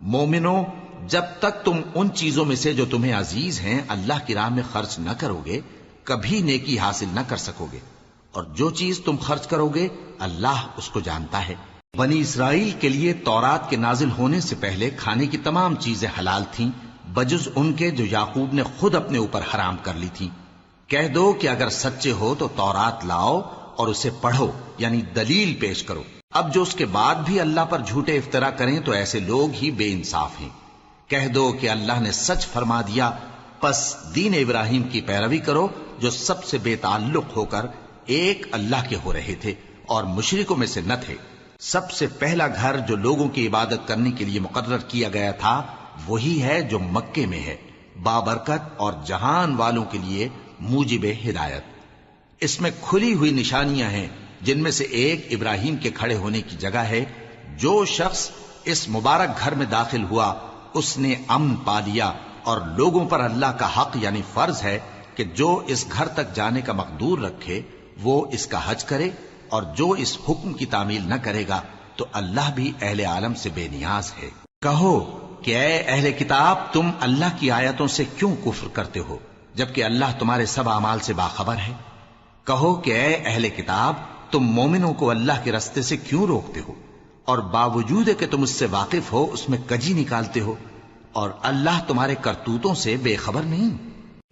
مومنو، جب تک تم ان چیزوں میں سے جو تمہیں عزیز ہیں اللہ کی راہ میں خرچ نہ کرو گے کبھی نیکی حاصل نہ کر سکو گے، اور جو چیز تم خرچ کرو گے اللہ اس کو جانتا ہے۔ بنی اسرائیل کے لیے تورات کے نازل ہونے سے پہلے کھانے کی تمام چیزیں حلال تھیں بجز ان کے جو یعقوب نے خود اپنے اوپر حرام کر لی تھی۔ کہہ دو کہ اگر سچے ہو تو تورات لاؤ اور اسے پڑھو، یعنی دلیل پیش کرو۔ اب جو اس کے بعد بھی اللہ پر جھوٹے افطرا کریں تو ایسے لوگ ہی بے انصاف ہیں۔ کہہ دو کہ اللہ نے سچ فرما دیا، پس دین ابراہیم کی پیروی کرو جو سب سے بے تعلق ہو کر ایک اللہ کے ہو رہے تھے اور مشرکوں میں سے نہ تھے۔ سب سے پہلا گھر جو لوگوں کی عبادت کرنے کے لیے مقرر کیا گیا تھا وہی ہے جو مکے میں ہے، بابرکت اور جہان والوں کے لیے موجب ہدایت۔ اس میں کھلی ہوئی نشانیاں ہیں جن میں سے ایک ابراہیم کے کھڑے ہونے کی جگہ ہے۔ جو شخص اس مبارک گھر میں داخل ہوا اس نے امن پا لیا، اور لوگوں پر اللہ کا حق یعنی فرض ہے کہ جو اس گھر تک جانے کا مقدور رکھے وہ اس کا حج کرے، اور جو اس حکم کی تعمیل نہ کرے گا تو اللہ بھی اہل عالم سے بے نیاز ہے۔ کہو کہ اے اہل کتاب، تم اللہ کی آیتوں سے کیوں کفر کرتے ہو جبکہ اللہ تمہارے سب اعمال سے باخبر ہے؟ کہو کہ اے اہل کتاب، تم مومنوں کو اللہ کے رستے سے کیوں روکتے ہو، اور باوجود کہ تم اس سے واقف ہو اس میں کجی نکالتے ہو، اور اللہ تمہارے کرتوتوں سے بے خبر نہیں؟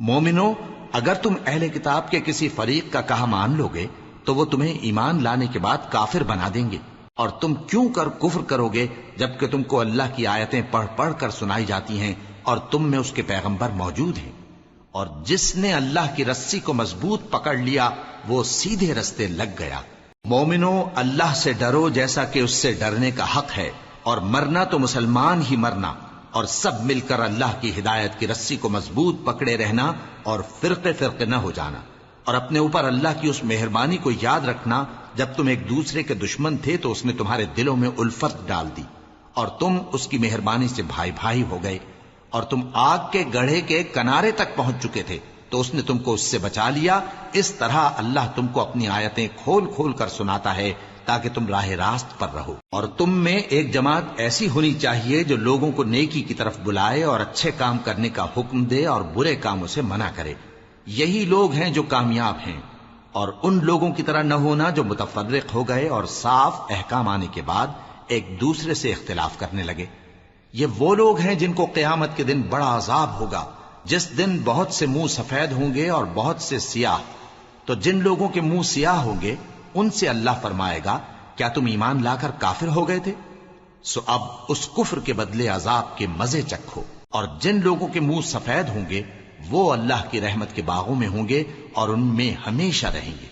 مومنو، اگر تم اہل کتاب کے کسی فریق کا کہا مان لو گے تو وہ تمہیں ایمان لانے کے بعد کافر بنا دیں گے، اور تم کیوں کر کفر کرو گے جبکہ تم کو اللہ کی آیتیں پڑھ پڑھ کر سنائی جاتی ہیں اور تم میں اس کے پیغمبر موجود ہیں۔ اور جس نے اللہ کی رسی کو مضبوط پکڑ لیا وہ سیدھے رستے لگ گیا۔ مومنو، اللہ سے ڈرو جیسا کہ اس سے ڈرنے کا حق ہے، اور مرنا تو مسلمان ہی مرنا، اور سب مل کر اللہ کی ہدایت کی رسی کو مضبوط پکڑے رہنا اور فرقے فرقے نہ ہو جانا، اور اپنے اوپر اللہ کی اس مہربانی کو یاد رکھنا جب تم ایک دوسرے کے دشمن تھے تو اس نے تمہارے دلوں میں الفت ڈال دی اور تم اس کی مہربانی سے بھائی بھائی ہو گئے، اور تم آگ کے گڑھے کے کنارے تک پہنچ چکے تھے تو اس نے تم کو اس سے بچا لیا۔ اس طرح اللہ تم کو اپنی آیتیں کھول کھول کر سناتا ہے تاکہ تم راہ راست پر رہو۔ اور تم میں ایک جماعت ایسی ہونی چاہیے جو لوگوں کو نیکی کی طرف بلائے اور اچھے کام کرنے کا حکم دے اور برے کاموں سے منع کرے۔ یہی لوگ ہیں جو کامیاب ہیں، اور ان لوگوں کی طرح نہ ہونا جو متفرق ہو گئے اور صاف احکام آنے کے بعد ایک دوسرے سے اختلاف کرنے لگے۔ یہ وہ لوگ ہیں جن کو قیامت کے دن بڑا عذاب ہوگا، جس دن بہت سے منہ سفید ہوں گے اور بہت سے سیاہ۔ تو جن لوگوں کے منہ سیاہ ہوں گے ان سے اللہ فرمائے گا، کیا تم ایمان لا کر کافر ہو گئے تھے؟ سو اب اس کفر کے بدلے عذاب کے مزے چکھو۔ اور جن لوگوں کے منہ سفید ہوں گے وہ اللہ کی رحمت کے باغوں میں ہوں گے اور ان میں ہمیشہ رہیں گے۔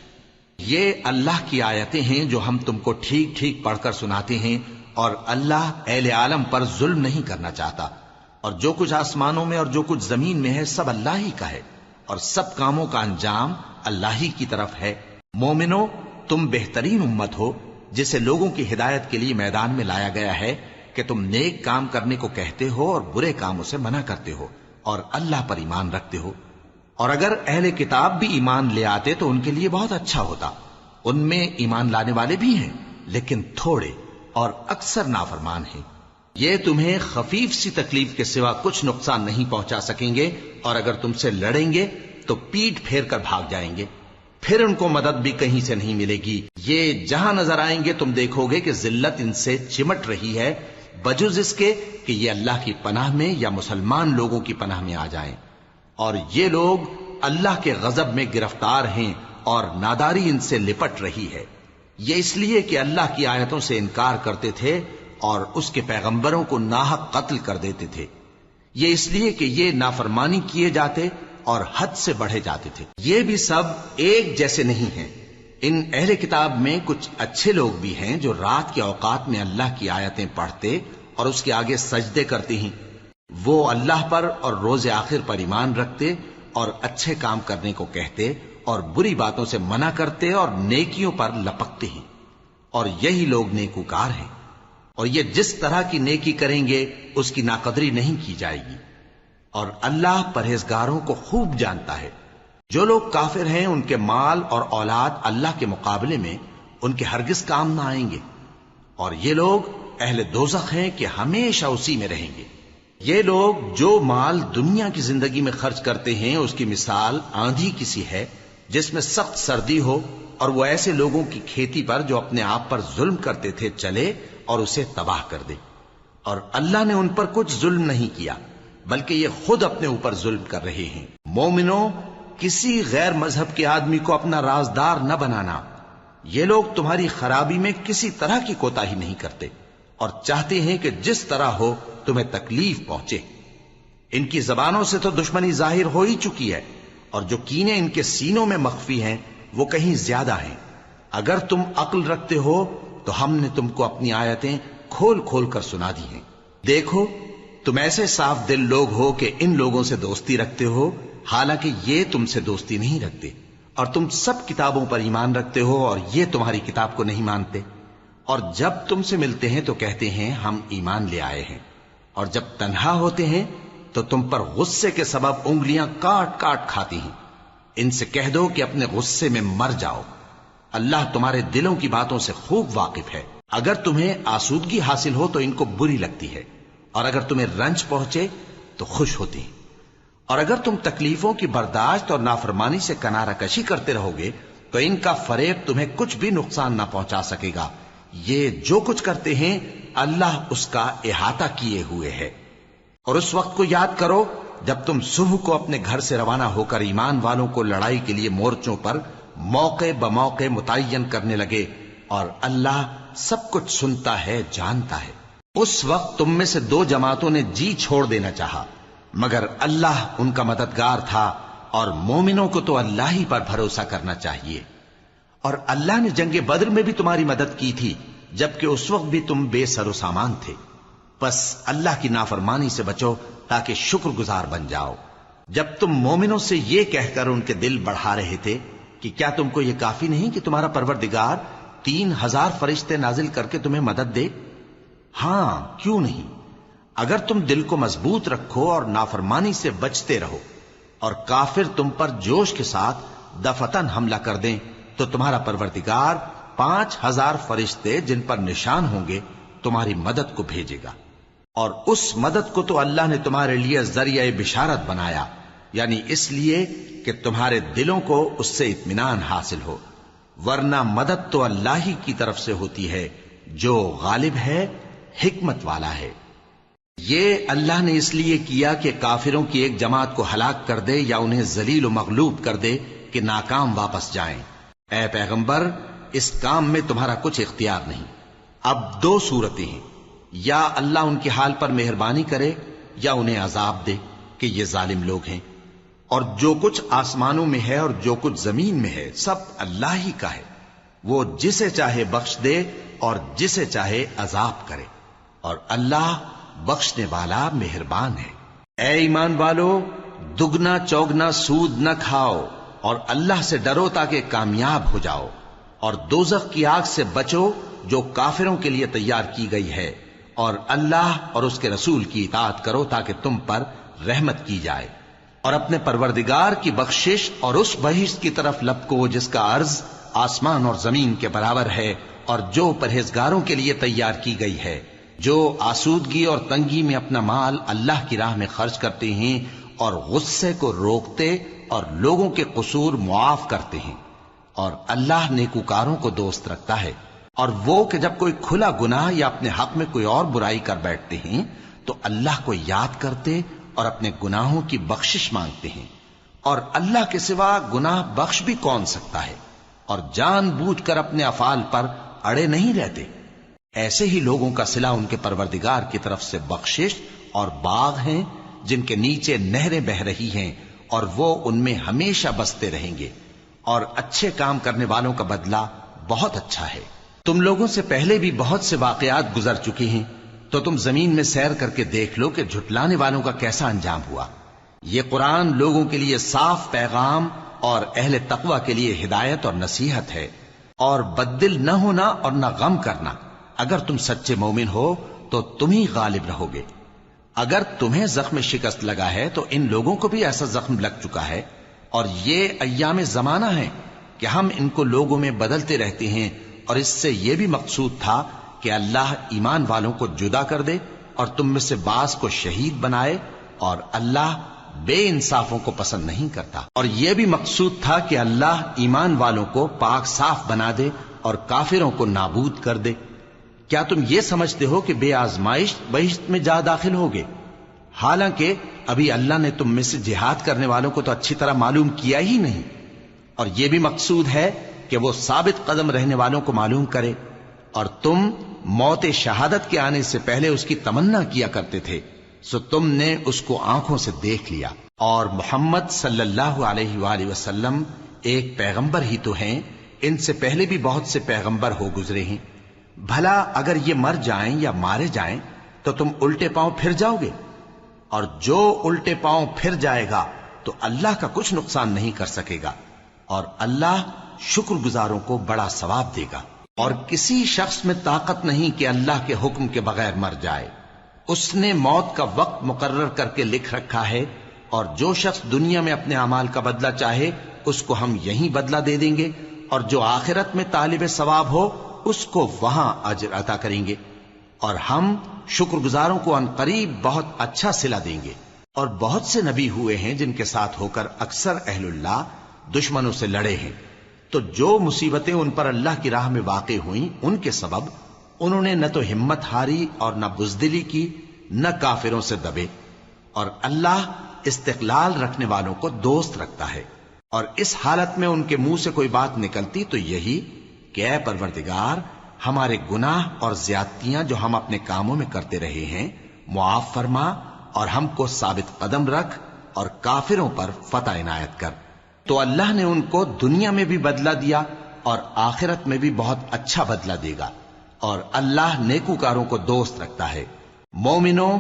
یہ اللہ کی آیتیں ہیں جو ہم تم کو ٹھیک ٹھیک پڑھ کر سناتے ہیں، اور اللہ اہل عالم پر ظلم نہیں کرنا چاہتا، اور جو کچھ آسمانوں میں اور جو کچھ زمین میں ہے سب اللہ ہی کا ہے، اور سب کاموں کا انجام اللہ ہی کی طرف ہے۔ مومنو، تم بہترین امت ہو جسے لوگوں کی ہدایت کے لیے میدان میں لایا گیا ہے کہ تم نیک کام کرنے کو کہتے ہو اور برے کاموں سے منع کرتے ہو اور اللہ پر ایمان رکھتے ہو۔ اور اگر اہل کتاب بھی ایمان لے آتے تو ان کے لیے بہت اچھا ہوتا، ان میں ایمان لانے والے بھی ہیں لیکن تھوڑے اور اکثر نافرمان ہیں۔ یہ تمہیں خفیف سی تکلیف کے سوا کچھ نقصان نہیں پہنچا سکیں گے، اور اگر تم سے لڑیں گے تو پیٹ پھیر کر بھاگ جائیں گے، پھر ان کو مدد بھی کہیں سے نہیں ملے گی۔ یہ جہاں نظر آئیں گے تم دیکھو گے کہ ذلت ان سے چمٹ رہی ہے، بجز اس کے کہ یہ اللہ کی پناہ میں یا مسلمان لوگوں کی پناہ میں آ جائیں۔ اور یہ لوگ اللہ کے غضب میں گرفتار ہیں اور ناداری ان سے لپٹ رہی ہے۔ یہ اس لیے کہ اللہ کی آیتوں سے انکار کرتے تھے اور اس کے پیغمبروں کو ناحق قتل کر دیتے تھے۔ یہ اس لیے کہ یہ نافرمانی کیے جاتے اور حد سے بڑھے جاتے تھے۔ یہ بھی سب ایک جیسے نہیں ہیں۔ ان اہل کتاب میں کچھ اچھے لوگ بھی ہیں جو رات کے اوقات میں اللہ کی آیتیں پڑھتے اور اس کے آگے سجدے کرتے ہیں۔ وہ اللہ پر اور روز آخر پر ایمان رکھتے اور اچھے کام کرنے کو کہتے اور بری باتوں سے منع کرتے اور نیکیوں پر لپکتے ہیں، اور یہی لوگ نیکوکار ہیں۔ اور یہ جس طرح کی نیکی کریں گے اس کی ناقدری نہیں کی جائے گی، اور اللہ پرہیزگاروں کو خوب جانتا ہے۔ جو لوگ کافر ہیں ان کے مال اور اولاد اللہ کے مقابلے میں ان کے ہرگز کام نہ آئیں گے، اور یہ لوگ اہل دوزخ ہیں کہ ہمیشہ اسی میں رہیں گے۔ یہ لوگ جو مال دنیا کی زندگی میں خرچ کرتے ہیں اس کی مثال آندھی کسی ہے جس میں سخت سردی ہو اور وہ ایسے لوگوں کی کھیتی پر جو اپنے آپ پر ظلم کرتے تھے چلے اور اسے تباہ کر دے۔ اور اللہ نے ان پر کچھ ظلم نہیں کیا بلکہ یہ خود اپنے اوپر ظلم کر رہے ہیں۔ مومنوں، کسی غیر مذہب کے آدمی کو اپنا رازدار نہ بنانا۔ یہ لوگ تمہاری خرابی میں کسی طرح کی کوتاہی نہیں کرتے اور چاہتے ہیں کہ جس طرح ہو تمہیں تکلیف پہنچے۔ ان کی زبانوں سے تو دشمنی ظاہر ہو ہی چکی ہے اور جو کینے ان کے سینوں میں مخفی ہیں وہ کہیں زیادہ ہیں۔ اگر تم عقل رکھتے ہو تو ہم نے تم کو اپنی آیتیں کھول کھول کر سنا دی ہیں۔ دیکھو، تم ایسے صاف دل لوگ ہو کہ ان لوگوں سے دوستی رکھتے ہو حالانکہ یہ تم سے دوستی نہیں رکھتے، اور تم سب کتابوں پر ایمان رکھتے ہو اور یہ تمہاری کتاب کو نہیں مانتے، اور جب تم سے ملتے ہیں تو کہتے ہیں ہم ایمان لے آئے ہیں، اور جب تنہا ہوتے ہیں تو تم پر غصے کے سبب انگلیاں کاٹ کاٹ کھاتی ہیں۔ ان سے کہہ دو کہ اپنے غصے میں مر جاؤ، اللہ تمہارے دلوں کی باتوں سے خوب واقف ہے۔ اگر تمہیں آسودگی حاصل ہو تو ان کو بری لگتی ہے، اور اگر تمہیں رنج پہنچے تو خوش ہوتی ہیں، اور اگر تم تکلیفوں کی برداشت اور نافرمانی سے کنارہ کشی کرتے رہو گے تو ان کا فریب تمہیں کچھ بھی نقصان نہ پہنچا سکے گا۔ یہ جو کچھ کرتے ہیں اللہ اس کا احاطہ کیے ہوئے ہے۔ اور اس وقت کو یاد کرو جب تم صبح کو اپنے گھر سے روانہ ہو کر ایمان والوں کو لڑائی کے لیے مورچوں پر موقع بموقع متعین کرنے لگے، اور اللہ سب کچھ سنتا ہے، جانتا ہے۔ اس وقت تم میں سے دو جماعتوں نے جی چھوڑ دینا چاہا، مگر اللہ ان کا مددگار تھا، اور مومنوں کو تو اللہ ہی پر بھروسہ کرنا چاہیے۔ اور اللہ نے جنگ بدر میں بھی تمہاری مدد کی تھی جبکہ اس وقت بھی تم بے سر و سامان تھے۔ بس اللہ کی نافرمانی سے بچو تاکہ شکر گزار بن جاؤ۔ جب تم مومنوں سے یہ کہہ کر ان کے دل بڑھا رہے تھے کہ کیا تم کو یہ کافی نہیں کہ تمہارا پروردگار 3000 فرشتے نازل کر کے تمہیں مدد دے؟ ہاں، کیوں نہیں؟ اگر تم دل کو مضبوط رکھو اور نافرمانی سے بچتے رہو اور کافر تم پر جوش کے ساتھ دفتن حملہ کر دیں تو تمہارا پروردگار 5000 فرشتے جن پر نشان ہوں گے تمہاری مدد کو بھیجے گا، اور اس مدد کو تو اللہ نے تمہارے لیے ذریعہ بشارت بنایا، یعنی اس لیے کہ تمہارے دلوں کو اس سے اطمینان حاصل ہو، ورنہ مدد تو اللہ ہی کی طرف سے ہوتی ہے جو غالب ہے، حکمت والا ہے۔ یہ اللہ نے اس لیے کیا کہ کافروں کی ایک جماعت کو ہلاک کر دے یا انہیں ذلیل و مغلوب کر دے کہ ناکام واپس جائیں۔ اے پیغمبر، اس کام میں تمہارا کچھ اختیار نہیں۔ اب دو صورتیں ہیں، یا اللہ ان کے حال پر مہربانی کرے یا انہیں عذاب دے کہ یہ ظالم لوگ ہیں، اور جو کچھ آسمانوں میں ہے اور جو کچھ زمین میں ہے سب اللہ ہی کا ہے، وہ جسے چاہے بخش دے اور جسے چاہے عذاب کرے، اور اللہ بخشنے والا مہربان ہے۔ اے ایمان والو، دگنا چوگنا سود نہ کھاؤ اور اللہ سے ڈرو تاکہ کامیاب ہو جاؤ، اور دوزخ کی آگ سے بچو جو کافروں کے لیے تیار کی گئی ہے، اور اللہ اور اس کے رسول کی اطاعت کرو تاکہ تم پر رحمت کی جائے، اور اپنے پروردگار کی بخشش اور اس بہشت کی طرف لپکو جس کا عرض آسمان اور زمین کے برابر ہے، اور جو پرہیزگاروں کے لیے تیار کی گئی ہے، جو آسودگی اور تنگی میں اپنا مال اللہ کی راہ میں خرچ کرتے ہیں اور غصے کو روکتے اور لوگوں کے قصور معاف کرتے ہیں، اور اللہ نیکوکاروں کو دوست رکھتا ہے۔ اور وہ کہ جب کوئی کھلا گناہ یا اپنے حق میں کوئی اور برائی کر بیٹھتے ہیں تو اللہ کو یاد کرتے اور اپنے گناہوں کی بخشش مانگتے ہیں، اور اللہ کے سوا گناہ بخش بھی کون سکتا ہے، اور جان بوجھ کر اپنے افعال پر اڑے نہیں رہتے۔ ایسے ہی لوگوں کا صلہ ان کے پروردگار کی طرف سے بخشش اور باغ ہیں جن کے نیچے نہریں بہ رہی ہیں، اور وہ ان میں ہمیشہ بستے رہیں گے، اور اچھے کام کرنے والوں کا بدلہ بہت اچھا ہے۔ تم لوگوں سے پہلے بھی بہت سے واقعات گزر چکے ہیں، تو تم زمین میں سیر کر کے دیکھ لو کہ جھٹلانے والوں کا کیسا انجام ہوا۔ یہ قرآن لوگوں کے لیے صاف پیغام اور اہل تقوی کے لیے ہدایت اور نصیحت ہے، اور بددل نہ ہونا اور نہ غم کرنا۔ اگر تم سچے مومن ہو تو تم ہی غالب رہو گے۔ اگر تمہیں زخم شکست لگا ہے تو ان لوگوں کو بھی ایسا زخم لگ چکا ہے، اور یہ ایام زمانہ ہے کہ ہم ان کو لوگوں میں بدلتے رہتے ہیں، اور اس سے یہ بھی مقصود تھا کہ کہ اللہ ایمان والوں کو جدا کر دے اور تم میں سے بعض کو شہید بنائے، اور اللہ بے انصافوں کو پسند نہیں کرتا۔ اور یہ بھی مقصود تھا کہ اللہ ایمان والوں کو پاک صاف بنا دے اور کافروں کو نابود کر دے۔ کیا تم یہ سمجھتے ہو کہ بے آزمائش بہشت میں جا داخل ہوگے؟ حالانکہ ابھی اللہ نے تم میں سے جہاد کرنے والوں کو تو اچھی طرح معلوم کیا ہی نہیں، اور یہ بھی مقصود ہے کہ وہ ثابت قدم رہنے والوں کو معلوم کرے، اور تم موت شہادت کے آنے سے پہلے اس کی تمنا کیا کرتے تھے، سو تم نے اس کو آنکھوں سے دیکھ لیا۔ اور محمد صلی اللہ علیہ وآلہ وسلم ایک پیغمبر ہی تو ہیں، ان سے پہلے بھی بہت سے پیغمبر ہو گزرے ہیں۔ بھلا اگر یہ مر جائیں یا مارے جائیں تو تم الٹے پاؤں پھر جاؤ گے؟ اور جو الٹے پاؤں پھر جائے گا تو اللہ کا کچھ نقصان نہیں کر سکے گا، اور اللہ شکر گزاروں کو بڑا ثواب دے گا۔ اور کسی شخص میں طاقت نہیں کہ اللہ کے حکم کے بغیر مر جائے، اس نے موت کا وقت مقرر کر کے لکھ رکھا ہے، اور جو شخص دنیا میں اپنے اعمال کا بدلہ چاہے اس کو ہم یہیں بدلہ دے دیں گے، اور جو آخرت میں طالب ثواب ہو اس کو وہاں اجر عطا کریں گے، اور ہم شکر گزاروں کو عنقریب بہت اچھا صلہ دیں گے۔ اور بہت سے نبی ہوئے ہیں جن کے ساتھ ہو کر اکثر اہل اللہ دشمنوں سے لڑے ہیں، تو جو مصیبتیں ان پر اللہ کی راہ میں واقع ہوئیں ان کے سبب انہوں نے نہ تو ہمت ہاری اور نہ بزدلی کی، نہ کافروں سے دبے، اور اللہ استقلال رکھنے والوں کو دوست رکھتا ہے۔ اور اس حالت میں ان کے منہ سے کوئی بات نکلتی تو یہی کہ اے پروردگار، ہمارے گناہ اور زیادتیاں جو ہم اپنے کاموں میں کرتے رہے ہیں معاف فرما، اور ہم کو ثابت قدم رکھ، اور کافروں پر فتح عنایت کر۔ تو اللہ نے ان کو دنیا میں بھی بدلہ دیا اور آخرت میں بھی بہت اچھا بدلہ دے گا، اور اللہ نیکوکاروں کو دوست رکھتا ہے۔ مومنو،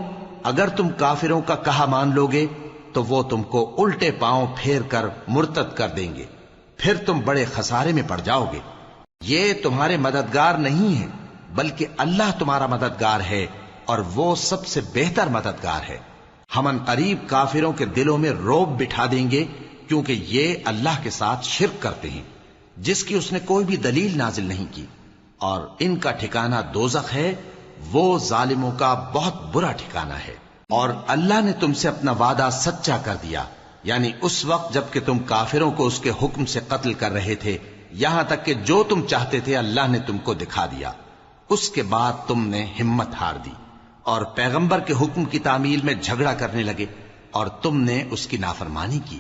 اگر تم کافروں کا کہا مان لوگے تو وہ تم کو الٹے پاؤں پھیر کر مرتد کر دیں گے، پھر تم بڑے خسارے میں پڑ جاؤ گے۔ یہ تمہارے مددگار نہیں ہیں بلکہ اللہ تمہارا مددگار ہے، اور وہ سب سے بہتر مددگار ہے۔ ہم عنقریب کافروں کے دلوں میں رعب بٹھا دیں گے، کیونکہ یہ اللہ کے ساتھ شرک کرتے ہیں جس کی اس نے کوئی بھی دلیل نازل نہیں کی، اور ان کا ٹھکانہ دوزخ ہے، وہ ظالموں کا بہت برا ٹھکانہ ہے۔ اور اللہ نے تم سے اپنا وعدہ سچا کر دیا، یعنی اس وقت جب کہ تم کافروں کو اس کے حکم سے قتل کر رہے تھے، یہاں تک کہ جو تم چاہتے تھے اللہ نے تم کو دکھا دیا۔ اس کے بعد تم نے ہمت ہار دی اور پیغمبر کے حکم کی تعمیل میں جھگڑا کرنے لگے، اور تم نے اس کی نافرمانی کی۔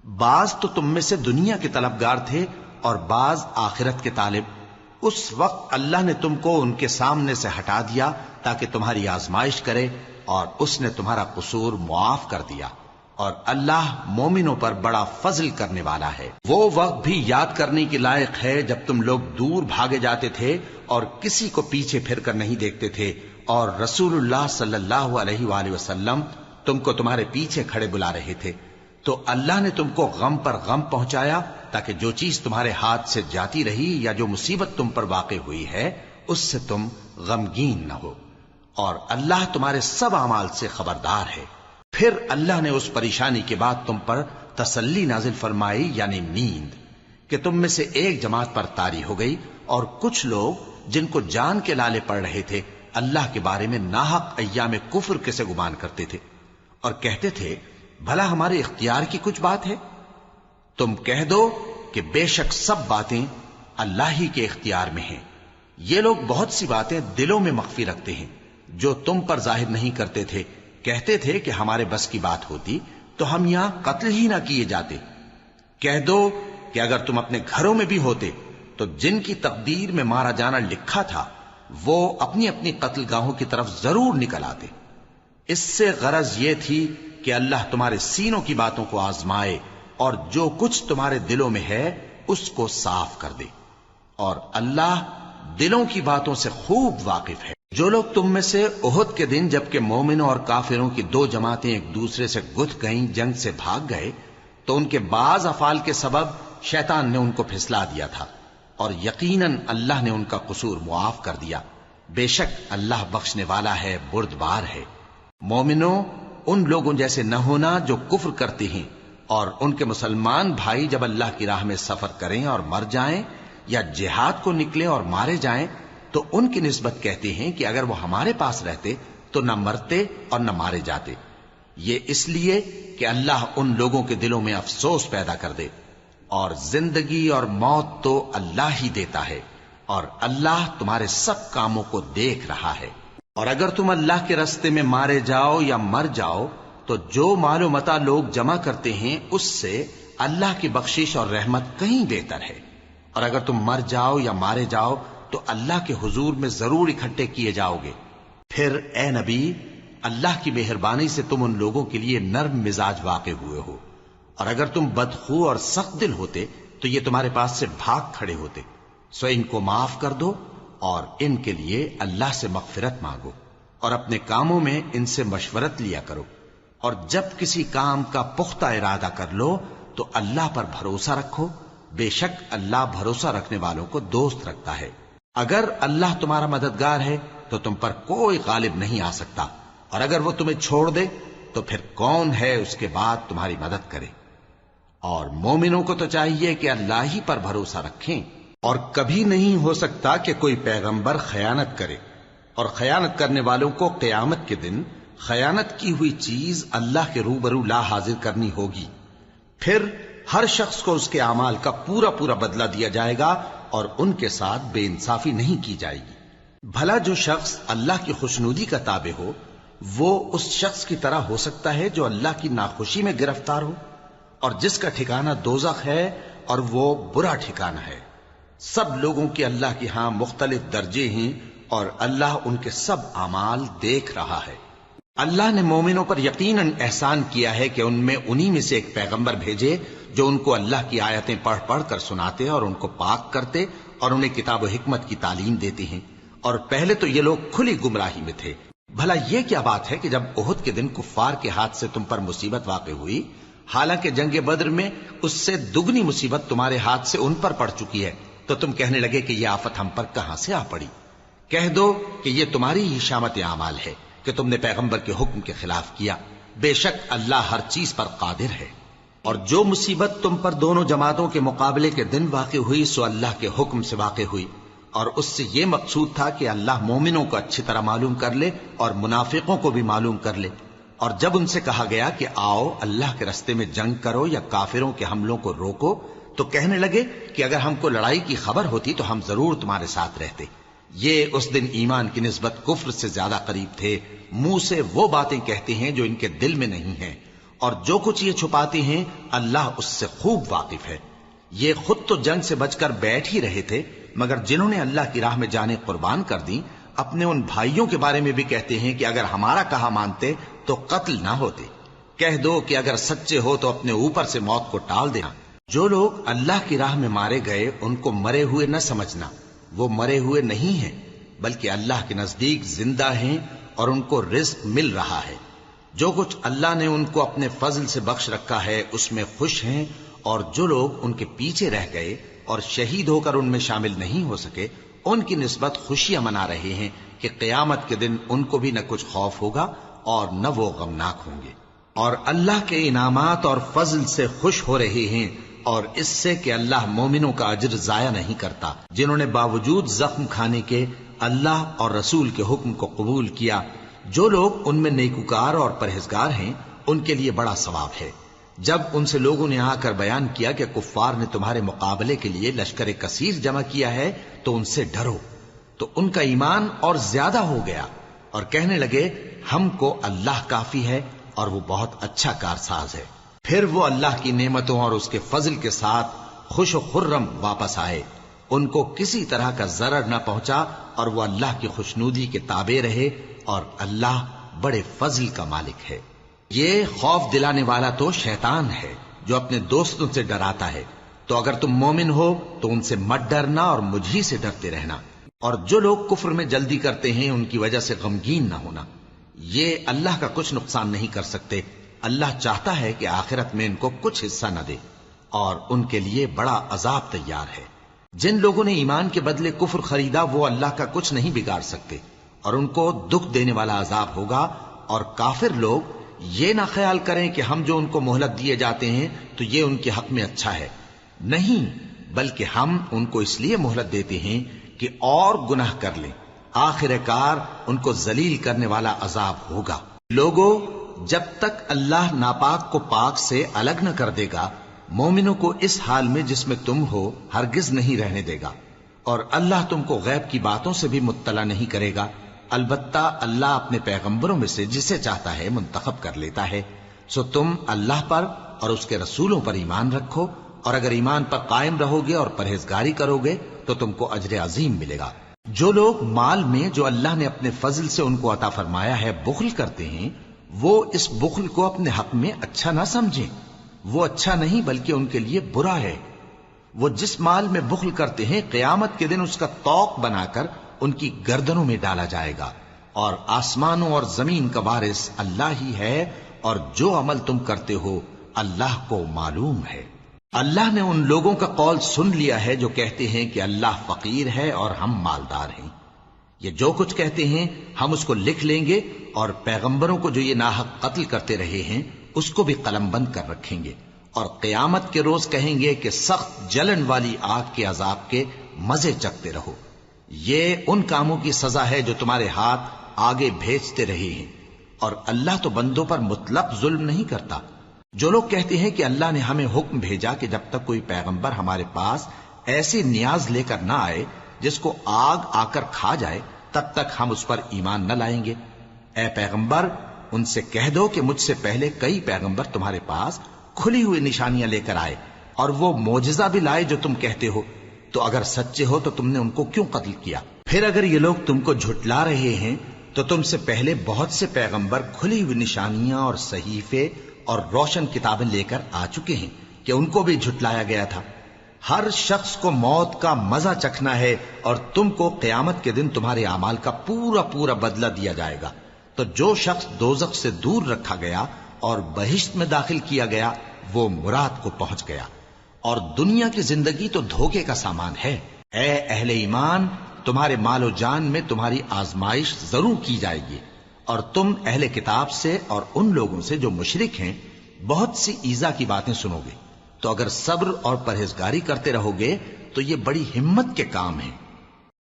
بعض تو تم میں سے دنیا کے طلبگار تھے اور بعض آخرت کے طالب۔ اس وقت اللہ نے تم کو ان کے سامنے سے ہٹا دیا تاکہ تمہاری آزمائش کرے، اور اس نے تمہارا قصور معاف کر دیا، اور اللہ مومنوں پر بڑا فضل کرنے والا ہے۔ وہ وقت بھی یاد کرنے کے لائق ہے جب تم لوگ دور بھاگے جاتے تھے اور کسی کو پیچھے پھر کر نہیں دیکھتے تھے، اور رسول اللہ صلی اللہ علیہ وآلہ وسلم تم کو تمہارے پیچھے کھڑے بلا رہے تھے، تو اللہ نے تم کو غم پر غم پہنچایا تاکہ جو چیز تمہارے ہاتھ سے جاتی رہی یا جو مصیبت تم پر واقع ہوئی ہے اس سے تم غمگین نہ ہو، اور اللہ تمہارے سب اعمال سے خبردار ہے۔ پھر اللہ نے اس پریشانی کے بعد تم پر تسلی نازل فرمائی، یعنی نیند، کہ تم میں سے ایک جماعت پر طاری ہو گئی، اور کچھ لوگ جن کو جان کے لالے پڑ رہے تھے اللہ کے بارے میں ناحق ایام کفر کے سے گمان کرتے تھے، اور کہتے تھے بھلا ہمارے اختیار کی کچھ بات ہے؟ تم کہہ دو کہ بے شک سب باتیں اللہ ہی کے اختیار میں ہیں۔ یہ لوگ بہت سی باتیں دلوں میں مخفی رکھتے ہیں جو تم پر ظاہر نہیں کرتے تھے۔ کہتے تھے کہ ہمارے بس کی بات ہوتی تو ہم یہاں قتل ہی نہ کیے جاتے۔ کہہ دو کہ اگر تم اپنے گھروں میں بھی ہوتے تو جن کی تقدیر میں مارا جانا لکھا تھا وہ اپنی اپنی قتل گاہوں کی طرف ضرور نکل آتے۔ اس سے غرض یہ تھی کہ اللہ تمہارے سینوں کی باتوں کو آزمائے اور جو کچھ تمہارے دلوں میں ہے اس کو صاف کر دے، اور اللہ دلوں کی باتوں سے خوب واقف ہے۔ جو لوگ تم میں سے احد کے دن جبکہ مومنوں اور کافروں کی دو جماعتیں ایک دوسرے سے گتھ گئیں جنگ سے بھاگ گئے تو ان کے بعض افعال کے سبب شیطان نے ان کو پھسلا دیا تھا، اور یقیناً اللہ نے ان کا قصور معاف کر دیا۔ بے شک اللہ بخشنے والا ہے، بردبار ہے۔ مومنوں، ان لوگوں جیسے نہ ہونا جو کفر کرتے ہیں، اور ان کے مسلمان بھائی جب اللہ کی راہ میں سفر کریں اور مر جائیں یا جہاد کو نکلے اور مارے جائیں تو ان کی نسبت کہتے ہیں کہ اگر وہ ہمارے پاس رہتے تو نہ مرتے اور نہ مارے جاتے، یہ اس لیے کہ اللہ ان لوگوں کے دلوں میں افسوس پیدا کر دے، اور زندگی اور موت تو اللہ ہی دیتا ہے، اور اللہ تمہارے سب کاموں کو دیکھ رہا ہے۔ اور اگر تم اللہ کے راستے میں مارے جاؤ یا مر جاؤ تو جو مال و متاع لوگ جمع کرتے ہیں اس سے اللہ کی بخشش اور رحمت کہیں بہتر ہے، اور اگر تم مر جاؤ یا مارے جاؤ تو اللہ کے حضور میں ضرور اکٹھے کیے جاؤ گے۔ پھر اے نبی، اللہ کی مہربانی سے تم ان لوگوں کے لیے نرم مزاج واقع ہوئے ہو، اور اگر تم بدخو اور سخت دل ہوتے تو یہ تمہارے پاس سے بھاگ کھڑے ہوتے، سو ان کو معاف کر دو اور ان کے لیے اللہ سے مغفرت مانگو، اور اپنے کاموں میں ان سے مشورت لیا کرو، اور جب کسی کام کا پختہ ارادہ کر لو تو اللہ پر بھروسہ رکھو، بے شک اللہ بھروسہ رکھنے والوں کو دوست رکھتا ہے۔ اگر اللہ تمہارا مددگار ہے تو تم پر کوئی غالب نہیں آ سکتا، اور اگر وہ تمہیں چھوڑ دے تو پھر کون ہے اس کے بعد تمہاری مدد کرے۔ اور مومنوں کو تو چاہیے کہ اللہ ہی پر بھروسہ رکھیں، اور کبھی نہیں ہو سکتا کہ کوئی پیغمبر خیانت کرے، اور خیانت کرنے والوں کو قیامت کے دن خیانت کی ہوئی چیز اللہ کے روبرو لا حاضر کرنی ہوگی، پھر ہر شخص کو اس کے اعمال کا پورا پورا بدلہ دیا جائے گا، اور ان کے ساتھ بے انصافی نہیں کی جائے گی۔ بھلا جو شخص اللہ کی خوشنودی کا تابع ہو وہ اس شخص کی طرح ہو سکتا ہے جو اللہ کی ناخوشی میں گرفتار ہو، اور جس کا ٹھکانہ دوزخ ہے اور وہ برا ٹھکانہ ہے۔ سب لوگوں کے اللہ کے ہاں مختلف درجے ہیں، اور اللہ ان کے سب اعمال دیکھ رہا ہے۔ اللہ نے مومنوں پر یقیناً احسان کیا ہے کہ ان میں انہی میں سے ایک پیغمبر بھیجے جو ان کو اللہ کی آیتیں پڑھ پڑھ کر سناتے اور ان کو پاک کرتے اور انہیں کتاب و حکمت کی تعلیم دیتے ہیں، اور پہلے تو یہ لوگ کھلی گمراہی میں تھے۔ بھلا یہ کیا بات ہے کہ جب احد کے دن کفار کے ہاتھ سے تم پر مصیبت واقع ہوئی، حالانکہ جنگ بدر میں اس سے دگنی مصیبت تمہارے ہاتھ سے ان پر پڑ چکی ہے، تو تم کہنے لگے کہ یہ آفت ہم پر کہاں سے آ پڑی؟ کہہ دو کہ یہ تمہاری ہی شامت اعمال ہے کہ تم نے پیغمبر کے حکم کے خلاف کیا، بے شک اللہ ہر چیز پر قادر ہے۔ اور جو مصیبت تم پر دونوں جماعتوں کے مقابلے کے دن واقع ہوئی سو اللہ کے حکم سے واقع ہوئی، اور اس سے یہ مقصود تھا کہ اللہ مومنوں کو اچھی طرح معلوم کر لے اور منافقوں کو بھی معلوم کر لے۔ اور جب ان سے کہا گیا کہ آؤ اللہ کے راستے میں جنگ کرو یا کافروں کے حملوں کو روکو، تو کہنے لگے کہ اگر ہم کو لڑائی کی خبر ہوتی تو ہم ضرور تمہارے ساتھ رہتے۔ یہ اس دن ایمان کی نسبت کفر سے زیادہ قریب تھے، منہ سے وہ باتیں کہتے ہیں جو ان کے دل میں نہیں ہیں، اور جو کچھ یہ چھپاتے ہیں اللہ اس سے خوب واقف ہے۔ یہ خود تو جنگ سے بچ کر بیٹھ ہی رہے تھے، مگر جنہوں نے اللہ کی راہ میں جانیں قربان کر دیں اپنے ان بھائیوں کے بارے میں بھی کہتے ہیں کہ اگر ہمارا کہا مانتے تو قتل نہ ہوتے۔ کہہ دو کہ اگر سچے ہو تو اپنے اوپر سے موت کو ٹال دینا۔ جو لوگ اللہ کی راہ میں مارے گئے ان کو مرے ہوئے نہ سمجھنا، وہ مرے ہوئے نہیں ہیں بلکہ اللہ کے نزدیک زندہ ہیں اور ان کو رزق مل رہا ہے۔ جو کچھ اللہ نے ان کو اپنے فضل سے بخش رکھا ہے اس میں خوش ہیں، اور جو لوگ ان کے پیچھے رہ گئے اور شہید ہو کر ان میں شامل نہیں ہو سکے ان کی نسبت خوشیاں منا رہے ہیں کہ قیامت کے دن ان کو بھی نہ کچھ خوف ہوگا اور نہ وہ غمناک ہوں گے، اور اللہ کے انعامات اور فضل سے خوش ہو رہے ہیں، اور اس سے کہ اللہ مومنوں کا اجر ضائع نہیں کرتا جنہوں نے باوجود زخم کھانے کے اللہ اور رسول کے حکم کو قبول کیا۔ جو لوگ ان میں نیکوکار اور پرہیزگار ہیں ان کے لیے بڑا ثواب ہے۔ جب ان سے لوگوں نے آ کر بیان کیا کہ کفار نے تمہارے مقابلے کے لیے لشکر کثیر جمع کیا ہے تو ان سے ڈرو، تو ان کا ایمان اور زیادہ ہو گیا، اور کہنے لگے ہم کو اللہ کافی ہے اور وہ بہت اچھا کارساز ہے۔ پھر وہ اللہ کی نعمتوں اور اس کے فضل کے ساتھ خوش و خرم واپس آئے، ان کو کسی طرح کا ضرر نہ پہنچا، اور وہ اللہ کی خوشنودی کے تابع رہے، اور اللہ بڑے فضل کا مالک ہے۔ یہ خوف دلانے والا تو شیطان ہے جو اپنے دوستوں سے ڈراتا ہے، تو اگر تم مومن ہو تو ان سے مت ڈرنا اور مجھ ہی سے ڈرتے رہنا، اور جو لوگ کفر میں جلدی کرتے ہیں ان کی وجہ سے غمگین نہ ہونا، یہ اللہ کا کچھ نقصان نہیں کر سکتے۔ اللہ چاہتا ہے کہ آخرت میں ان کو کچھ حصہ نہ دے، اور ان کے لیے بڑا عذاب تیار ہے۔ جن لوگوں نے ایمان کے بدلے کفر خریدا وہ اللہ کا کچھ نہیں بگاڑ سکتے، اور ان کو دکھ دینے والا عذاب ہوگا۔ اور کافر لوگ یہ نہ خیال کریں کہ ہم جو ان کو مہلت دیے جاتے ہیں تو یہ ان کے حق میں اچھا ہے، نہیں، بلکہ ہم ان کو اس لیے مہلت دیتے ہیں کہ اور گناہ کر لیں، آخر کار ان کو ذلیل کرنے والا عذاب ہوگا۔ لوگوں، جب تک اللہ ناپاک کو پاک سے الگ نہ کر دے گا، مومنوں کو اس حال میں جس میں تم ہو ہرگز نہیں رہنے دے گا، اور اللہ تم کو غیب کی باتوں سے بھی مطلع نہیں کرے گا۔ البتہ اللہ اپنے پیغمبروں میں سے جسے چاہتا ہے منتخب کر لیتا ہے۔ سو تم اللہ پر اور اس کے رسولوں پر ایمان رکھو، اور اگر ایمان پر قائم رہو گے اور پرہیزگاری کرو گے تو تم کو اجر عظیم ملے گا۔ جو لوگ مال میں جو اللہ نے اپنے فضل سے ان کو عطا فرمایا ہے بخل کرتے ہیں، وہ اس بخل کو اپنے حق میں اچھا نہ سمجھیں، وہ اچھا نہیں بلکہ ان کے لیے برا ہے۔ وہ جس مال میں بخل کرتے ہیں قیامت کے دن اس کا طوق بنا کر ان کی گردنوں میں ڈالا جائے گا، اور آسمانوں اور زمین کا وارث اللہ ہی ہے، اور جو عمل تم کرتے ہو اللہ کو معلوم ہے۔ اللہ نے ان لوگوں کا قول سن لیا ہے جو کہتے ہیں کہ اللہ فقیر ہے اور ہم مالدار ہیں۔ یہ جو کچھ کہتے ہیں ہم اس کو لکھ لیں گے، اور پیغمبروں کو جو یہ ناحق قتل کرتے رہے ہیں اس کو بھی قلم بند کر رکھیں گے، اور قیامت کے روز کہیں گے کہ سخت جلن والی آگ کے عذاب کے مزے چکھتے رہو۔ یہ ان کاموں کی سزا ہے جو تمہارے ہاتھ آگے بھیجتے رہے ہیں، اور اللہ تو بندوں پر مطلق ظلم نہیں کرتا۔ جو لوگ کہتے ہیں کہ اللہ نے ہمیں حکم بھیجا کہ جب تک کوئی پیغمبر ہمارے پاس ایسی نیاز لے کر نہ آئے جس کو آگ آ کر کھا جائے تب تک ہم اس پر ایمان نہ لائیں گے، اے پیغمبر ان سے کہہ دو کہ مجھ سے پہلے کئی پیغمبر تمہارے پاس کھلی ہوئی نشانیاں لے کر آئے، اور وہ معجزہ بھی لائے جو تم کہتے ہو، تو اگر سچے ہو تو تم نے ان کو کیوں قتل کیا؟ پھر اگر یہ لوگ تم کو جھٹلا رہے ہیں تو تم سے پہلے بہت سے پیغمبر کھلی ہوئی نشانیاں اور صحیفے اور روشن کتابیں لے کر آ چکے ہیں کہ ان کو بھی جھٹلایا گیا تھا۔ ہر شخص کو موت کا مزہ چکھنا ہے، اور تم کو قیامت کے دن تمہارے اعمال کا پورا پورا بدلہ دیا جائے گا۔ تو جو شخص دوزخ سے دور رکھا گیا اور بہشت میں داخل کیا گیا وہ مراد کو پہنچ گیا، اور دنیا کی زندگی تو دھوکے کا سامان ہے۔ اے اہل ایمان، تمہارے مال و جان میں تمہاری آزمائش ضرور کی جائے گی، اور تم اہل کتاب سے اور ان لوگوں سے جو مشرک ہیں بہت سی ایذا کی باتیں سنو گے، تو اگر صبر اور پرہیزگاری کرتے رہو گے تو یہ بڑی ہمت کے کام ہیں۔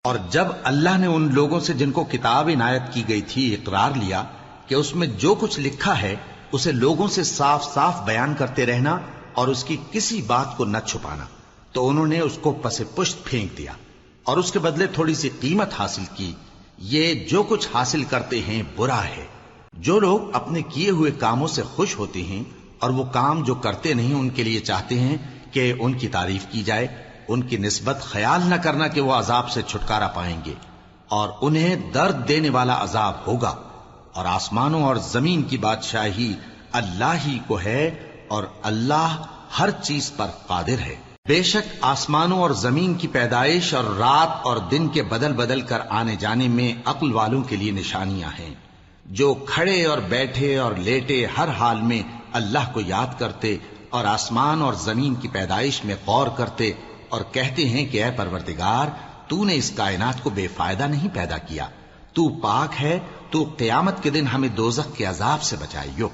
اور جب اللہ نے ان لوگوں سے جن کو کتاب عنایت کی گئی تھی اقرار لیا کہ اس میں جو کچھ لکھا ہے اسے لوگوں سے صاف صاف بیان کرتے رہنا اور اس کی کسی بات کو نہ چھپانا، تو انہوں نے اس کو پس پشت پھینک دیا اور اس کے بدلے تھوڑی سی قیمت حاصل کی۔ یہ جو کچھ حاصل کرتے ہیں برا ہے۔ جو لوگ اپنے کیے ہوئے کاموں سے خوش ہوتے ہیں اور وہ کام جو کرتے نہیں ان کے لیے چاہتے ہیں کہ ان کی تعریف کی جائے، ان کی نسبت خیال نہ کرنا کہ وہ عذاب سے چھٹکارا پائیں گے، اور انہیں درد دینے والا عذاب ہوگا۔ اور آسمانوں اور زمین کی بادشاہی اللہ ہی کو ہے، اور اللہ ہر چیز پر قادر ہے۔ بے شک آسمانوں اور زمین کی پیدائش اور رات اور دن کے بدل بدل کر آنے جانے میں عقل والوں کے لیے نشانیاں ہیں، جو کھڑے اور بیٹھے اور لیٹے ہر حال میں اللہ کو یاد کرتے اور آسمان اور زمین کی پیدائش میں غور کرتے اور کہتے ہیں کہ اے پروردگار، تو نے اس کائنات کو بے فائدہ نہیں پیدا کیا، تو پاک ہے، تو قیامت کے دن ہمیں دوزخ کے عذاب سے بچائیو۔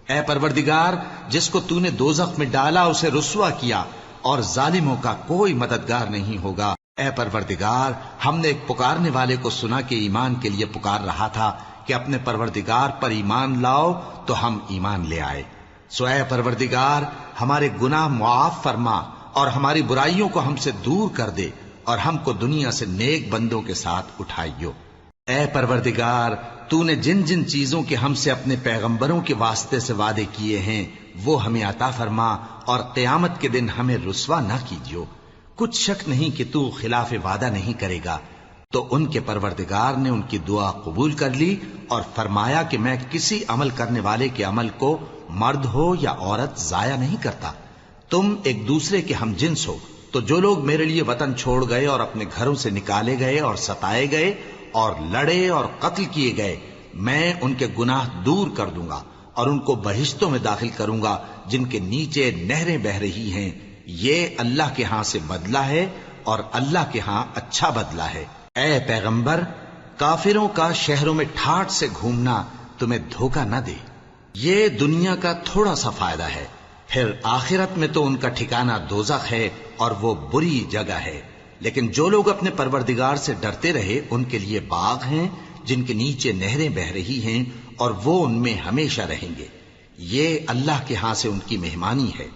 اے پروردگار، جس کو تو نے دوزخ میں ڈالا اسے رسوا کیا، اور ظالموں کا کوئی مددگار نہیں ہوگا۔ اے پروردگار، ہم نے ایک پکارنے والے کو سنا کہ ایمان کے لیے پکار رہا تھا کہ اپنے پروردگار پر ایمان لاؤ، تو ہم ایمان لے آئے۔ سو اے پروردگار، ہمارے گناہ معاف فرما اور ہماری برائیوں کو ہم سے دور کر دے، اور ہم کو دنیا سے نیک بندوں کے ساتھ اٹھائیو۔ اے پروردگار، تو نے جن جن چیزوں کے ہم سے اپنے پیغمبروں کے واسطے سے وعدے کیے ہیں وہ ہمیں عطا فرما، اور قیامت کے دن ہمیں رسوا نہ کیجیو۔ کچھ شک نہیں کہ تو خلاف وعدہ نہیں کرے گا۔ تو ان کے پروردگار نے ان کی دعا قبول کر لی اور فرمایا کہ میں کسی عمل کرنے والے کے عمل کو مرد ہو یا عورت ضائع نہیں کرتا۔ تم ایک دوسرے کے ہم جنس ہو، تو جو لوگ میرے لیے وطن چھوڑ گئے اور اپنے گھروں سے نکالے گئے اور ستائے گئے اور لڑے اور قتل کیے گئے، میں ان کے گناہ دور کر دوں گا اور ان کو بہشتوں میں داخل کروں گا جن کے نیچے نہریں بہ رہی ہیں۔ یہ اللہ کے ہاں سے بدلہ ہے، اور اللہ کے ہاں اچھا بدلہ ہے۔ اے پیغمبر، کافروں کا شہروں میں ٹھاٹھ سے گھومنا تمہیں دھوکہ نہ دے۔ یہ دنیا کا تھوڑا سا فائدہ ہے، پھر آخرت میں تو ان کا ٹھکانہ دوزخ ہے، اور وہ بری جگہ ہے۔ لیکن جو لوگ اپنے پروردگار سے ڈرتے رہے ان کے لیے باغ ہیں جن کے نیچے نہریں بہ رہی ہیں اور وہ ان میں ہمیشہ رہیں گے. یہ اللہ کے ہاں سے ان کی مہمانی ہے،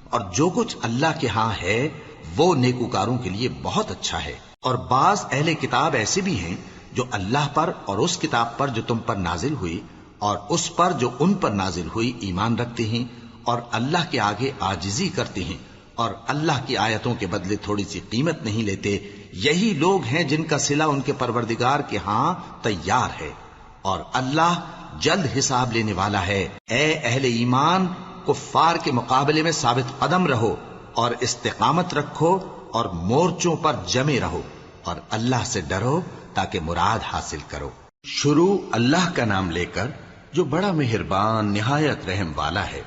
اور جو کچھ اللہ کے ہاں ہے وہ نیکوکاروں کے لیے بہت اچھا ہے. اور بعض اہل کتاب ایسے بھی ہیں جو اللہ پر اور اس کتاب پر جو تم پر نازل ہوئی اور اس پر جو ان پر نازل ہوئی ایمان رکھتے ہیں اور اللہ کے آگے عاجزی کرتے ہیں اور اللہ کی آیتوں کے بدلے تھوڑی سی قیمت نہیں لیتے. یہی لوگ ہیں جن کا صلہ ان کے پروردگار کے ہاں تیار ہے، اور اللہ جلد حساب لینے والا ہے. اے اہل ایمان، کفار کے مقابلے میں ثابت قدم رہو اور استقامت رکھو اور مورچوں پر جمے رہو اور اللہ سے ڈرو تاکہ مراد حاصل کرو. شروع اللہ کا نام لے کر جو بڑا مہربان نہایت رحم والا ہے.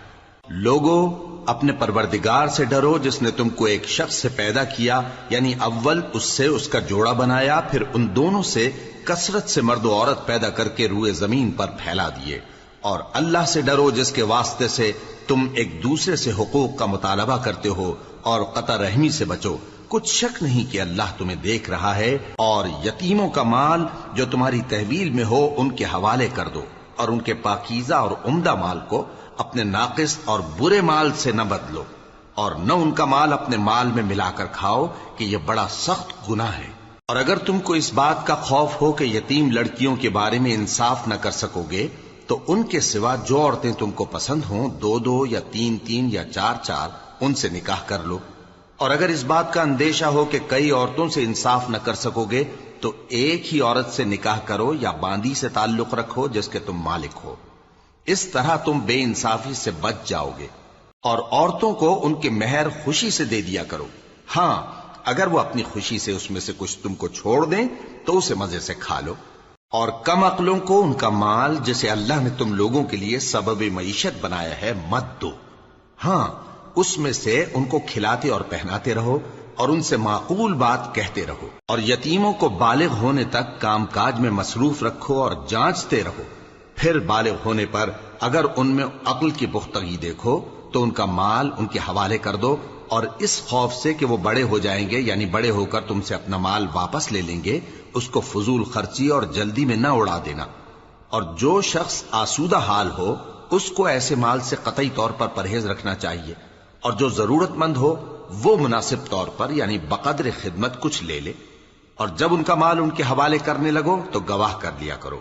لوگوں، اپنے پروردگار سے ڈرو جس نے تم کو ایک شخص سے پیدا کیا، یعنی اول اس سے اس کا جوڑا بنایا، پھر ان دونوں سے کثرت سے مرد و عورت پیدا کر کے روئے زمین پر پھیلا دیے. اور اللہ سے ڈرو جس کے واسطے سے تم ایک دوسرے سے حقوق کا مطالبہ کرتے ہو، اور قطع رحمی سے بچو. کچھ شک نہیں کہ اللہ تمہیں دیکھ رہا ہے. اور یتیموں کا مال جو تمہاری تحویل میں ہو ان کے حوالے کر دو، اور ان کے پاکیزہ اور عمدہ مال کو اپنے ناقص اور برے مال سے نہ بدلو، اور نہ ان کا مال اپنے مال میں ملا کر کھاؤ کہ یہ بڑا سخت گناہ ہے. اور اگر تم کو اس بات کا خوف ہو کہ یتیم لڑکیوں کے بارے میں انصاف نہ کر سکو گے تو ان کے سوا جو عورتیں تم کو پسند ہوں، 2 یا 3 یا 4 ان سے نکاح کر لو. اور اگر اس بات کا اندیشہ ہو کہ کئی عورتوں سے انصاف نہ کر سکو گے تو ایک ہی عورت سے نکاح کرو یا باندی سے تعلق رکھو جس کے تم مالک ہو. اس طرح تم بے انصافی سے بچ جاؤ گے. اور عورتوں کو ان کے مہر خوشی سے دے دیا کرو. ہاں، اگر وہ اپنی خوشی سے اس میں سے کچھ تم کو چھوڑ دیں تو اسے مزے سے کھا لو. اور کم عقلوں کو ان کا مال جسے اللہ نے تم لوگوں کے لیے سبب معیشت بنایا ہے مت دو. ہاں، اس میں سے ان کو کھلاتے اور پہناتے رہو اور ان سے معقول بات کہتے رہو. اور یتیموں کو بالغ ہونے تک کام کاج میں مصروف رکھو اور جانچتے رہو. پھر بالغ ہونے پر اگر ان میں عقل کی پختگی دیکھو تو ان کا مال ان کے حوالے کر دو، اور اس خوف سے کہ وہ بڑے ہو جائیں گے، یعنی بڑے ہو کر تم سے اپنا مال واپس لے لیں گے، اس کو فضول خرچی اور جلدی میں نہ اڑا دینا. اور جو شخص آسودہ حال ہو اس کو ایسے مال سے قطعی طور پر پرہیز رکھنا چاہیے، اور جو ضرورت مند ہو وہ مناسب طور پر یعنی بقدر خدمت کچھ لے لے. اور جب ان کا مال ان کے حوالے کرنے لگو تو گواہ کر لیا کرو،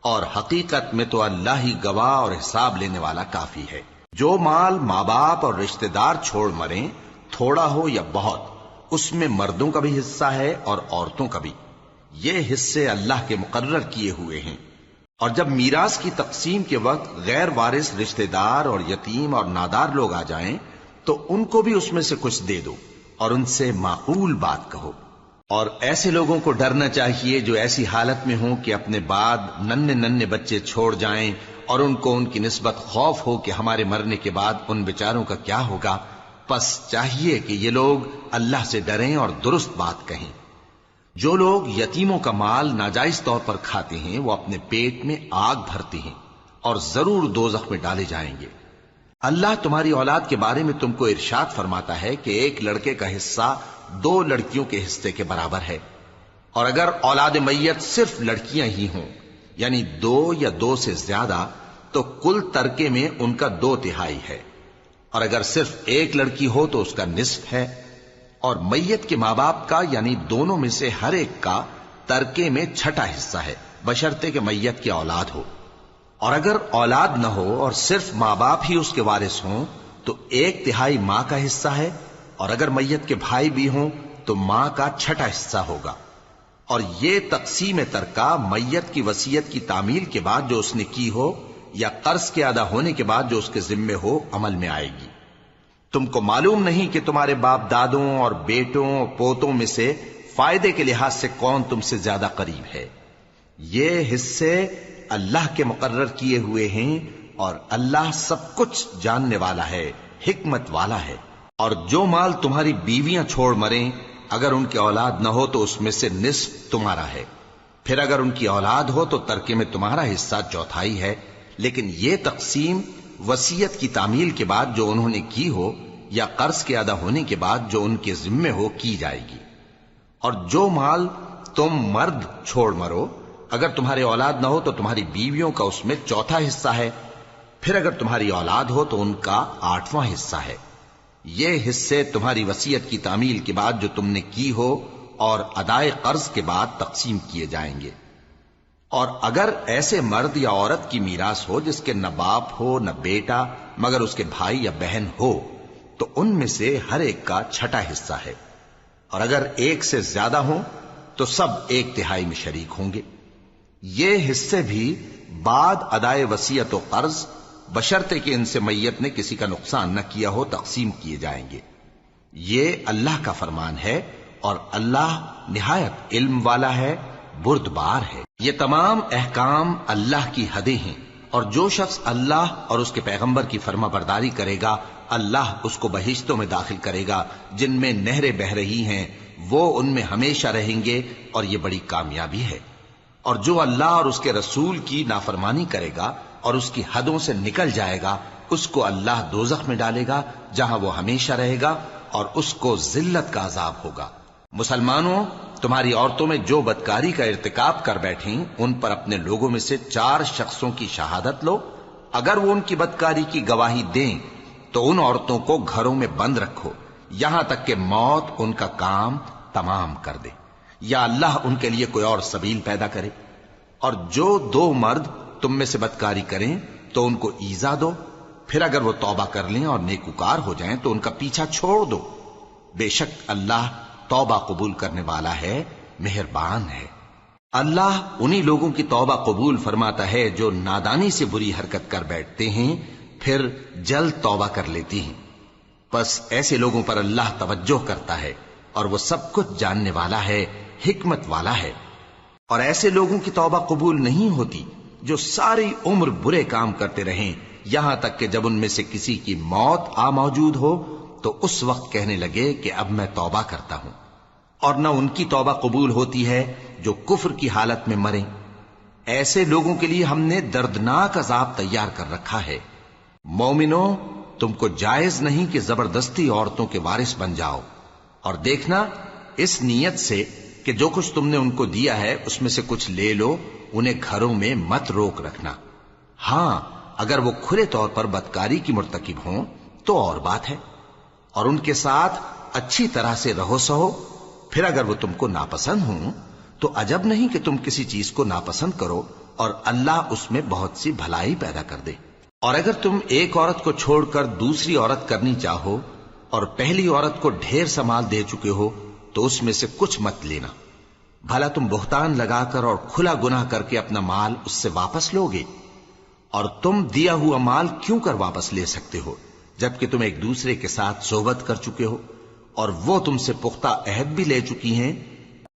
اور حقیقت میں تو اللہ ہی گواہ اور حساب لینے والا کافی ہے. جو مال ماں باپ اور رشتہ دار چھوڑ مریں، تھوڑا ہو یا بہت، اس میں مردوں کا بھی حصہ ہے اور عورتوں کا بھی. یہ حصے اللہ کے مقرر کیے ہوئے ہیں. اور جب میراث کی تقسیم کے وقت غیر وارث رشتہ دار اور یتیم اور نادار لوگ آ جائیں تو ان کو بھی اس میں سے کچھ دے دو اور ان سے معقول بات کہو. اور ایسے لوگوں کو ڈرنا چاہیے جو ایسی حالت میں ہوں کہ اپنے بعد ننھے بچے چھوڑ جائیں اور ان کو ان کی نسبت خوف ہو کہ ہمارے مرنے کے بعد ان بیچاروں کا کیا ہوگا. پس چاہیے کہ یہ لوگ اللہ سے ڈریں اور درست بات کہیں. جو لوگ یتیموں کا مال ناجائز طور پر کھاتے ہیں وہ اپنے پیٹ میں آگ بھرتے ہیں اور ضرور دوزخ میں ڈالے جائیں گے. اللہ تمہاری اولاد کے بارے میں تم کو ارشاد فرماتا ہے کہ ایک لڑکے کا حصہ 2 لڑکیوں کے حصے کے برابر ہے. اور اگر اولاد میت صرف لڑکیاں ہی ہوں یعنی 2 یا 2 سے زیادہ تو کل ترکے میں ان کا 2/3 ہے. اور اگر صرف ایک لڑکی ہو تو اس کا نصف ہے. اور میت کے ماں باپ کا یعنی دونوں میں سے ہر ایک کا ترکے میں 6واں حصہ ہے، بشرطے کہ میت کی اولاد ہو. اور اگر اولاد نہ ہو اور صرف ماں باپ ہی اس کے وارث ہوں تو 1/3 ماں کا حصہ ہے. اور اگر میت کے بھائی بھی ہوں تو ماں کا 6واں حصہ ہوگا. اور یہ تقسیم ترکہ میت کی وصیت کی تعمیل کے بعد جو اس نے کی ہو یا قرض کے ادا ہونے کے بعد جو اس کے ذمے ہو عمل میں آئے گی. تم کو معلوم نہیں کہ تمہارے باپ دادوں اور بیٹوں اور پوتوں میں سے فائدے کے لحاظ سے کون تم سے زیادہ قریب ہے. یہ حصے اللہ کے مقرر کیے ہوئے ہیں اور اللہ سب کچھ جاننے والا ہے، حکمت والا ہے. اور جو مال تمہاری بیویاں چھوڑ مریں اگر ان کی اولاد نہ ہو تو اس میں سے نصف تمہارا ہے. پھر اگر ان کی اولاد ہو تو ترکے میں تمہارا حصہ 1/4 ہے. لیکن یہ تقسیم وصیت کی تعمیل کے بعد جو انہوں نے کی ہو یا قرض کے ادا ہونے کے بعد جو ان کے ذمے ہو کی جائے گی. اور جو مال تم مرد چھوڑ مرو، اگر تمہاری اولاد نہ ہو تو تمہاری بیویوں کا اس میں چوتھا حصہ ہے، پھر اگر تمہاری اولاد ہو تو ان کا 8واں حصہ ہے۔ یہ حصے تمہاری وصیت کی تعمیل کے بعد جو تم نے کی ہو اور ادائے قرض کے بعد تقسیم کیے جائیں گے۔ اور اگر ایسے مرد یا عورت کی میراث ہو جس کے نہ باپ ہو نہ بیٹا مگر اس کے بھائی یا بہن ہو، تو ان میں سے ہر ایک کا چھٹا حصہ ہے، اور اگر ایک سے زیادہ ہوں تو سب 1/3 میں شریک ہوں گے۔ یہ حصے بھی بعد ادائے وصیت و قرض بشرطے کہ ان سے میت نے کسی کا نقصان نہ کیا ہو تقسیم کیے جائیں گے۔ یہ اللہ کا فرمان ہے، اور اللہ نہایت علم والا ہے، بردبار ہے۔ یہ تمام احکام اللہ کی حدیں ہیں، اور جو شخص اللہ اور اس کے پیغمبر کی فرما برداری کرے گا اللہ اس کو بہشتوں میں داخل کرے گا جن میں نہریں بہ رہی ہیں، وہ ان میں ہمیشہ رہیں گے، اور یہ بڑی کامیابی ہے۔ اور جو اللہ اور اس کے رسول کی نافرمانی کرے گا اور اس کی حدوں سے نکل جائے گا، اس کو اللہ دوزخ میں ڈالے گا جہاں وہ ہمیشہ رہے گا، اور اس کو ذلت کا عذاب ہوگا۔ مسلمانوں، تمہاری عورتوں میں جو بدکاری کا ارتکاب کر بیٹھیں ان پر اپنے لوگوں میں سے 4 شخصوں کی شہادت لو۔ اگر وہ ان کی بدکاری کی گواہی دیں تو ان عورتوں کو گھروں میں بند رکھو یہاں تک کہ موت ان کا کام تمام کر دے، یا اللہ ان کے لیے کوئی اور سبیل پیدا کرے۔ اور جو 2 مرد تم میں سے بدکاری کریں تو ان کو ایذا دو، پھر اگر وہ توبہ کر لیں اور نیکوکار ہو جائیں تو ان کا پیچھا چھوڑ دو۔ بے شک اللہ توبہ قبول کرنے والا ہے، مہربان ہے۔ اللہ انہی لوگوں کی توبہ قبول فرماتا ہے جو نادانی سے بری حرکت کر بیٹھتے ہیں پھر جلد توبہ کر لیتی ہیں، بس ایسے لوگوں پر اللہ توجہ کرتا ہے، اور وہ سب کچھ جاننے والا ہے، حکمت والا ہے۔ اور ایسے لوگوں کی توبہ قبول نہیں ہوتی جو ساری عمر برے کام کرتے رہیں، یہاں تک کہ جب ان میں سے کسی کی موت آ موجود ہو تو اس وقت کہنے لگے کہ اب میں توبہ کرتا ہوں۔ اور نہ ان کی توبہ قبول ہوتی ہے جو کفر کی حالت میں مریں۔ ایسے لوگوں کے لیے ہم نے دردناک عذاب تیار کر رکھا ہے۔ مومنوں، تم کو جائز نہیں کہ زبردستی عورتوں کے وارث بن جاؤ، اور دیکھنا اس نیت سے کہ جو کچھ تم نے ان کو دیا ہے اس میں سے کچھ لے لو، انہیں گھروں میں مت روک رکھنا۔ ہاں، اگر وہ کھلے طور پر بدکاری کی مرتکب ہوں تو اور بات ہے، اور ان کے ساتھ اچھی طرح سے رہو سہو۔ پھر اگر وہ تم کو ناپسند ہوں تو عجب نہیں کہ تم کسی چیز کو ناپسند کرو، اور اللہ اس میں بہت سی بھلائی پیدا کر دے۔ اور اگر تم ایک عورت کو چھوڑ کر دوسری عورت کرنی چاہو اور پہلی عورت کو ڈھیر سا مال دے چکے ہو تو اس میں سے کچھ مت لینا، بھلا تم بہتان لگا کر اور کھلا گناہ کر کے اپنا مال اس سے واپس لوگے؟ اور تم دیا ہوا مال کیوں کر واپس لے سکتے ہو جبکہ تم ایک دوسرے کے ساتھ صحبت کر چکے ہو، اور وہ تم سے پختہ عہد بھی لے چکی ہیں؟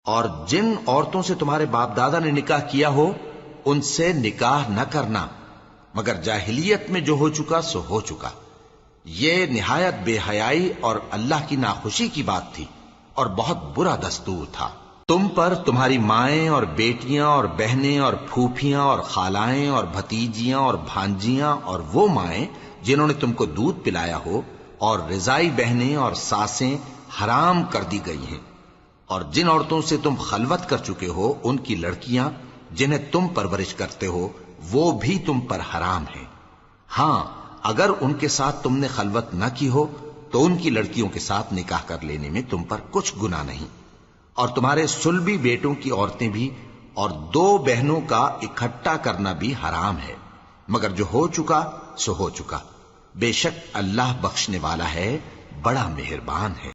اور جن عورتوں سے تمہارے باپ دادا نے نکاح کیا ہو ان سے نکاح نہ کرنا مگر جاہلیت میں جو ہو چکا سو ہو چکا۔ یہ نہایت بے حیائی اور اللہ کی ناخوشی کی بات تھی، اور بہت برا دستور تھا۔ تم پر تمہاری مائیں اور بیٹیاں اور بہنیں اور پھوپھیاں اور خالائیں اور بھتیجیاں اور بھانجیاں اور وہ مائیں جنہوں نے تم کو دودھ پلایا ہو اور رضائی بہنیں اور ساسیں حرام کر دی گئی ہیں، اور جن عورتوں سے تم خلوت کر چکے ہو ان کی لڑکیاں جنہیں تم پرورش کرتے ہو وہ بھی تم پر حرام ہیں۔ ہاں، اگر ان کے ساتھ تم نے خلوت نہ کی ہو تو ان کی لڑکیوں کے ساتھ نکاح کر لینے میں تم پر کچھ گناہ نہیں۔ اور تمہارے صلبی بیٹوں کی عورتیں بھی اور 2 بہنوں کا اکٹھا کرنا بھی حرام ہے، مگر جو ہو چکا سو ہو چکا۔ بے شک اللہ بخشنے والا ہے، بڑا مہربان ہے۔